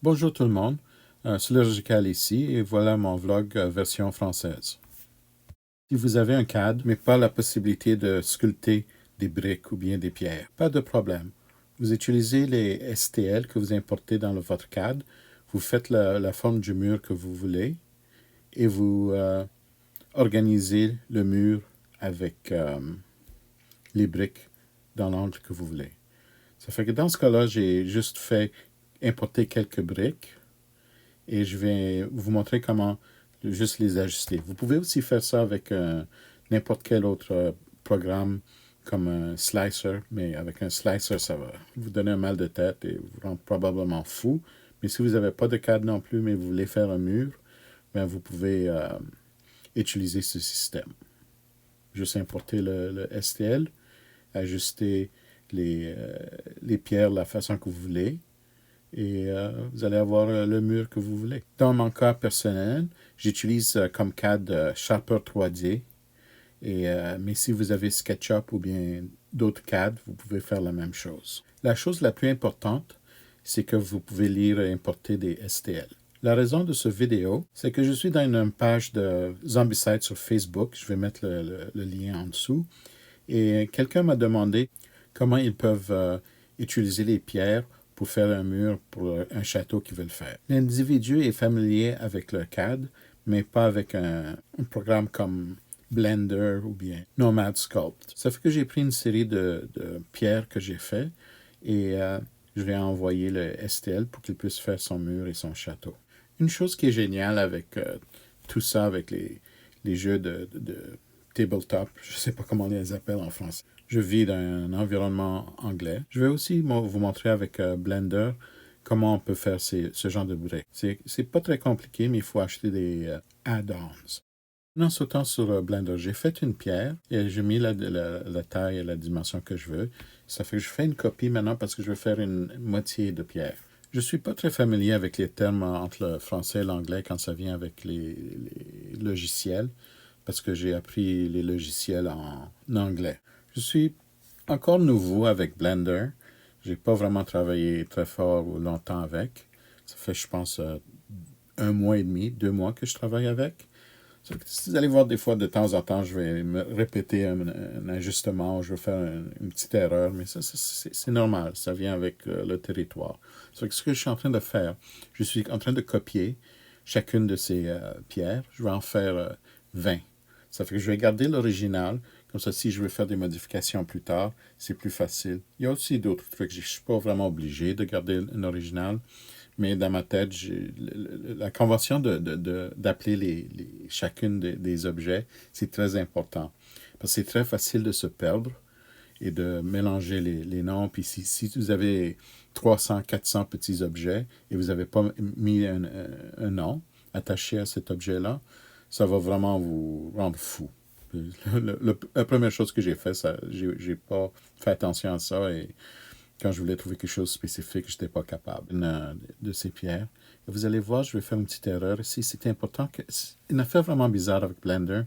Bonjour tout le monde, c'est Logical ici et voilà mon vlog version française. Si vous avez un CAD mais pas la possibilité de sculpter des briques ou bien des pierres, pas de problème. Vous utilisez les STL que vous importez dans votre CAD, vous faites la forme du mur que vous voulez et vous organisez le mur avec les briques dans l'angle que vous voulez. Ça fait que dans ce cas-là, j'ai juste fait importer quelques briques et je vais vous montrer comment juste les ajuster. Vous pouvez aussi faire ça avec n'importe quel autre programme comme un slicer, mais avec un slicer, ça va vous donner un mal de tête et vous rendre probablement fou. Mais si vous n'avez pas de cadre non plus, mais vous voulez faire un mur, bien vous pouvez utiliser ce système. Juste importer le STL, ajuster les pierres de la façon que vous voulez, et vous allez avoir le mur que vous voulez. Dans mon cas personnel, j'utilise comme CAD Sharper 3D, mais si vous avez SketchUp ou bien d'autres CAD, vous pouvez faire la même chose. La chose la plus importante, c'est que vous pouvez lire et importer des STL. La raison de cette vidéo, c'est que je suis dans une page de Zombicide sur Facebook, je vais mettre le lien en dessous, et quelqu'un m'a demandé comment ils peuvent utiliser les pierres pour faire un mur pour un château qu'ils veulent faire. L'individu est familier avec le CAD, mais pas avec un programme comme Blender ou bien Nomad Sculpt. Ça fait que j'ai pris une série de pierres que j'ai fait et je vais envoyer le STL pour qu'il puisse faire son mur et son château. Une chose qui est géniale avec tout ça, avec les jeux de tabletop, je ne sais pas comment on les appelle en français. Je vis dans un environnement anglais. Je vais aussi vous montrer avec Blender comment on peut faire ce genre de briques. C'est pas très compliqué, mais il faut acheter des add-ons. En sautant sur Blender, j'ai fait une pierre et j'ai mis la taille et la dimension que je veux. Ça fait que je fais une copie maintenant parce que je veux faire une moitié de pierre. Je ne suis pas très familier avec les termes entre le français et l'anglais quand ça vient avec les logiciels parce que j'ai appris les logiciels en anglais. Je suis encore nouveau avec Blender. Je n'ai pas vraiment travaillé très fort ou longtemps avec. Ça fait, je pense, 1 mois et demi, 2 mois que je travaille avec. Vous allez voir des fois, de temps en temps, je vais me répéter un ajustement, je vais faire une petite erreur, mais ça, c'est normal, ça vient avec le territoire. Ce que je suis en train de faire, je suis en train de copier chacune de ces pierres, je vais en faire 20. Ça fait que je vais garder l'original, comme ça, si je veux faire des modifications plus tard, c'est plus facile. Il y a aussi d'autres trucs, je ne suis pas vraiment obligé de garder un original, mais dans ma tête, la convention d'appeler chacune des objets, c'est très important. Parce que c'est très facile de se perdre et de mélanger les noms. Puis si vous avez 300, 400 petits objets et vous n'avez pas mis un nom attaché à cet objet-là, ça va vraiment vous rendre fou. La première chose que j'ai fait, j'ai pas fait attention à ça et quand je voulais trouver quelque chose de spécifique, je n'étais pas capable de ces pierres. Et vous allez voir, je vais faire une petite erreur ici. C'est important que... Une affaire vraiment bizarre avec Blender,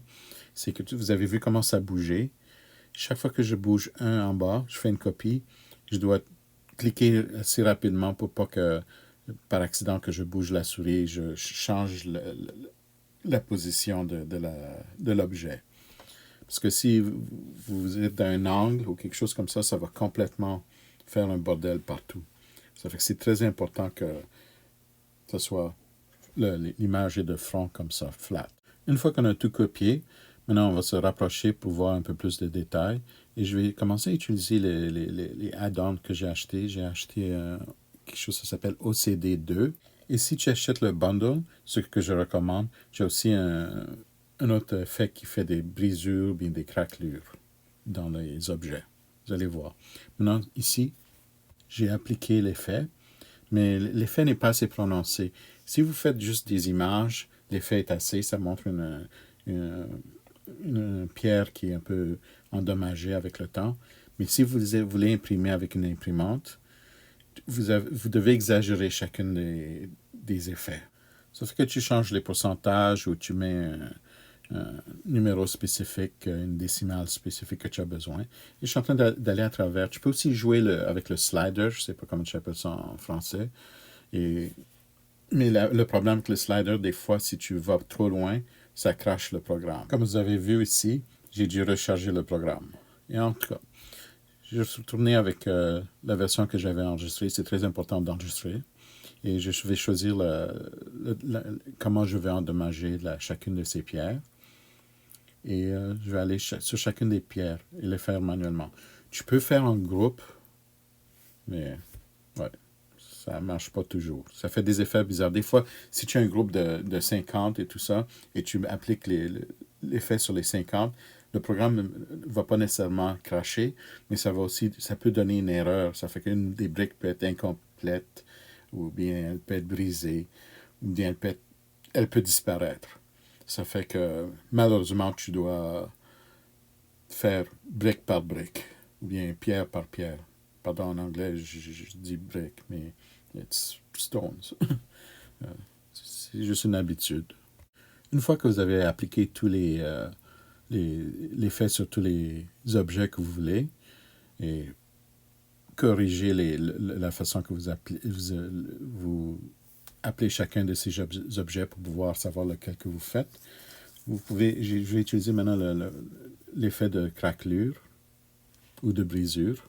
c'est que vous avez vu comment ça bougeait. Chaque fois que je bouge un en bas, je fais une copie. Je dois cliquer assez rapidement pour pas que, par accident, que je bouge la souris, je change la position de l'objet. Parce que si vous êtes dans un angle ou quelque chose comme ça va complètement faire un bordel partout. Ça fait que c'est très important que ce soit l'image est de front comme ça, flat. Une fois qu'on a tout copié, maintenant on va se rapprocher pour voir un peu plus de détails. Et je vais commencer à utiliser les add-ons que j'ai achetés. J'ai acheté quelque chose qui s'appelle OCD2. Et si tu achètes le bundle, ce que je recommande, j'ai aussi un autre effet qui fait des brisures, bien des craquelures dans les objets. Vous allez voir. Maintenant, ici, j'ai appliqué l'effet, mais l'effet n'est pas assez prononcé. Si vous faites juste des images, l'effet est assez, ça montre une pierre qui est un peu endommagée avec le temps. Mais si vous voulez imprimer avec une imprimante, vous devez exagérer chacun des effets. Ça fait que tu changes les pourcentages ou tu mets un numéro spécifique, une décimale spécifique que tu as besoin. Et je suis en train d'aller à travers. Tu peux aussi jouer avec le slider, je ne sais pas comment tu appelles ça en français. Et Mais le problème avec le slider, des fois, si tu vas trop loin, ça crache le programme. Comme vous avez vu ici, j'ai dû recharger le programme. Et en tout cas, je suis retourné avec la version que j'avais enregistrée. C'est très important d'enregistrer. Et je vais choisir comment je vais endommager chacune de ces pierres. Et je vais aller sur chacune des pierres et les faire manuellement. Tu peux faire en groupe, mais ouais, ça ne marche pas toujours. Ça fait des effets bizarres. Des fois, si tu as un groupe de 50 et tout ça, et tu appliques l'effet sur les 50, le programme ne va pas nécessairement cracher, mais ça peut donner une erreur. Ça fait qu'une des briques peut être incomplète, ou bien elle peut être brisée, ou bien elle peut disparaître. Ça fait que malheureusement, tu dois faire brique par brique, ou bien pierre par pierre. Pardon, en anglais, je dis brique, mais it's stones. C'est juste une habitude. Une fois que vous avez appliqué tous les faits sur tous les objets que vous voulez, et corriger la façon que vous appelez chacun de ces objets pour pouvoir savoir lequel que vous faites, je vais utiliser maintenant l'effet de craquelure ou de brisure.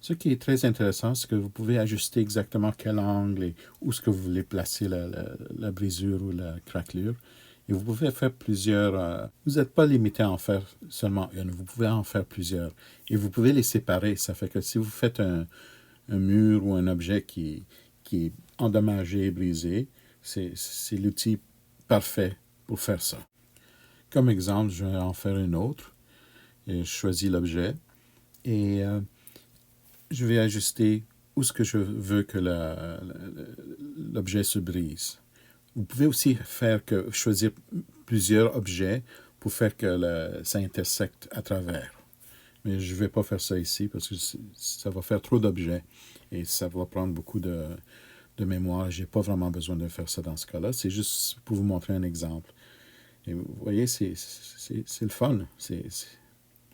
Ce qui est très intéressant, c'est que vous pouvez ajuster exactement quel angle et où est-ce que vous voulez placer la brisure ou la craquelure. Et vous pouvez faire plusieurs. Vous n'êtes pas limité à en faire seulement une, vous pouvez en faire plusieurs. Et vous pouvez les séparer. Ça fait que si vous faites un mur ou un objet qui est endommagé et brisé, c'est l'outil parfait pour faire ça. Comme exemple, je vais en faire une autre. Et je choisis l'objet et je vais ajuster où est-ce que je veux que l'objet se brise. Vous pouvez aussi choisir plusieurs objets pour faire que ça intersecte à travers. Mais je ne vais pas faire ça ici parce que ça va faire trop d'objets et ça va prendre beaucoup de mémoire. Je n'ai pas vraiment besoin de faire ça dans ce cas-là. C'est juste pour vous montrer un exemple. Et vous voyez, c'est le fun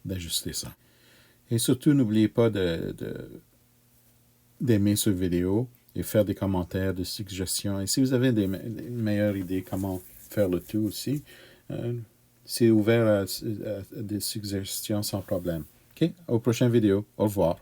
d'ajuster ça. Et surtout, n'oubliez pas d'aimer cette vidéo et faire des commentaires, des suggestions. Et si vous avez des meilleures idées comment faire le tout aussi, c'est ouvert à des suggestions sans problème. OK? Aux prochaines vidéos. Au revoir.